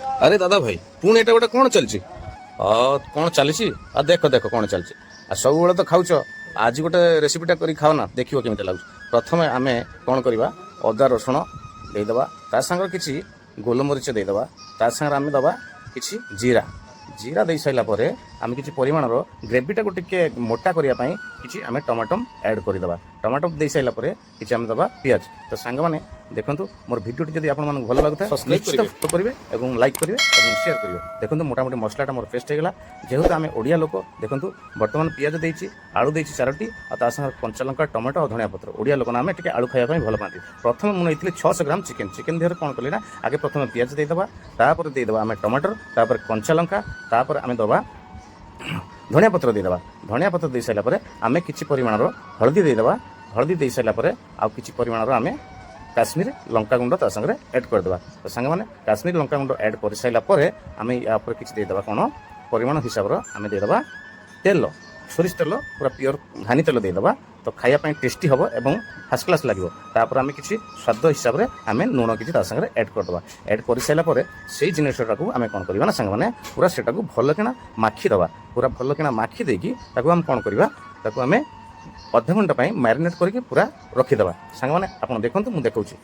अरे दादा भाई पुणी एटा गोटे कौन चलची कौन चली देख देख कौन चलची सब बेले तो खाऊ आज गोटे रेसिपीटा करी खाओ ना देखियो केमिति लागु प्रथमे आमे कौन करवा अदा रसुण देदेबा ता संग किछि गोलमरीच देदेबा ता संग आमे दबा किछि जीरा जीरा दे साइला परे आमे किछि परिमाणर ग्रेवीटा को टिके मोटा करिया पई किछि आमे टमाटो ऐड कर देबा टमाटो दे साइला परे किछि आमे दबा पियाज तो सांग माने देखंतु मोर वीडियोटी जदि आपन मन भल लागता सब्सक्राइब करिवे एवं लाइक करिवे एवं शेयर करिवे देखंतु मोटा मोटी मसलाटा मोर पेस्ट हेगला जेहेतु आमे ओडिया लोक देखंतु वर्तमान पियाज देछि आलू देछि चारोटी आ ता संग कंचा लंका टमाटो और धनिया पत्र ओडिया लोक ना आमे टिके आलू खाया पई भल पाती प्रथम मु नैथिले 600 ग्राम चिकन देहर कोन कली ना आगे प्रथम पियाज दे देबा तापर दे देबा आमे टमाटर तापर कंचा लंका तापर आमे दबा धनिया पत्र दे देबा धनिया पत्र दे साइला परे आमे किछि परिमाणर हळदी दे देबा हळदी दे साइला परे आ किछि परिमाणर आमे काश्मीर लंका गुंड ता संगे ऐड कर देबा तो संग माने काश्मीर लंका गुंड ऐड कर साइला परे आमे या पर किछि दे देबा कोन परिमाण हिसाब रो आमे दे देबा तेल सोरिष तेल पूरा प्योर धानी तेल दे देबा तो खाया पई टेस्टी हबो एवं फर्स्ट क्लास लागिवो तापर आमे किछि स्वाद हिसाब रे आमे लूण किछि ता संगे ऐड कर देबा ऐड कर साइला परे सेही जिनिसटा को आमे कोन करबा ना संग माने पूरा सेटा को भल किना माखी दबा पूरा भल किना माखी देकी ताको हम कोन करबा ताको आमे अध घंटा पाई मैरिनेट करके पूरा रखीदबा सांग माने आपन देखंतु मु देखौछि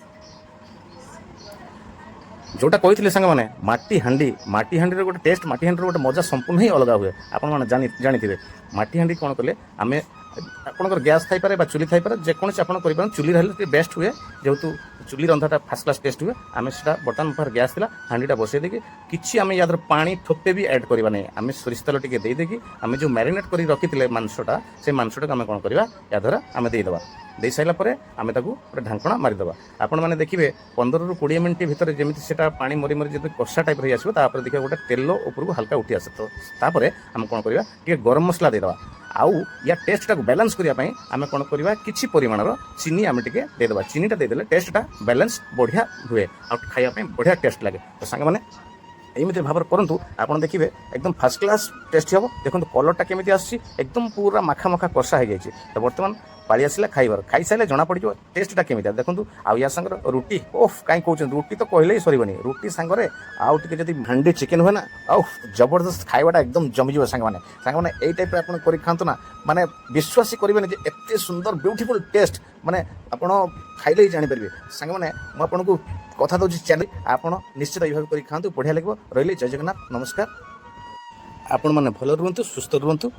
जोटा कही सांग माने माटी हांडी रे गोटे टेस्ट माटी हांडी रे गोटे मजा संपूर्ण ही अलग हुए आपण माने जानी माटी हांडी कोन कले आमे आपनकर गैस थाई पारे बा चुली थाई पारे जेकोनसे आपण करि पारन चुली रहले ते बेस्ट हुए जेहेतु चुली रंधाटा फर्स्ट क्लास टेस्ट हुए आमे सेटा बटन पर गैस थिला हांडीटा बसै देकी किछि आमे यादर पानी ठोपे भी ऐड करबा नै आमे सोरिष तेल टिके देई देकी आमे जो मैरिनेट करी रखिथिले मांसटा से मांसटा आमे कोन करबा यादर आमे देई दबा दे साइला परे आमे ताकू गोटे ढांकणा मारी दबा आपण माने देखिबे 15 रु 20 मिनिट भितर जेमिति सेटा पानी मरी मरी जति कषा टाइप रही आसीबो तापर देखिबा गोटे तेल ऊपर को हल्का उठी आसे तो तापरे आमे कोन करबा टिके गरम मसला दे दबा आउ या टेस्ट टाक बैलेंस करिया पई आमे कोन करबा किछि परिमाणर चीनी आमे टिके दे दबा चीनीटा दे देले टेस्टटा बैलेंस बढ़िया हुए आ खाया पई बढ़िया टेस्ट लागे तो संग माने एमिति भाबर करंतु आपण देखिबे एकदम फर्स्ट क्लास टेस्ट हबो देखंतु कलरटा केमिति आछि एकदम पूरा माखा माखा कषा हे जायछि तो वर्तमान पाळी आसिला खाइबार खाइ साइले जना पड़िजो टेस्टटा केमिति देखंतु आ या संगर रोटी ओफ काई कहउछन रोटी तो कहले ही सरीबनी रोटी संगरे आउ टिके जदी हांडी चिकन होय ना आउ जबरदस्त खाइबाटा एकदम जमिजिबो संग माने एई टाइप रे आपण करि खांतु ना माने विश्वास ही करिबेनी जे एते सुंदर ब्यूटीफुल टेस्ट माने आपण खाइले ही जानि परबे संग माने म आपनको कथा दउछि चैनल आपण निश्चित एई भाबे करि खांतु बढ़िया लागबो रहिले जय जगन्नाथ नमस्कार आपण माने भलो रहंतु सुस्थ रहंतु।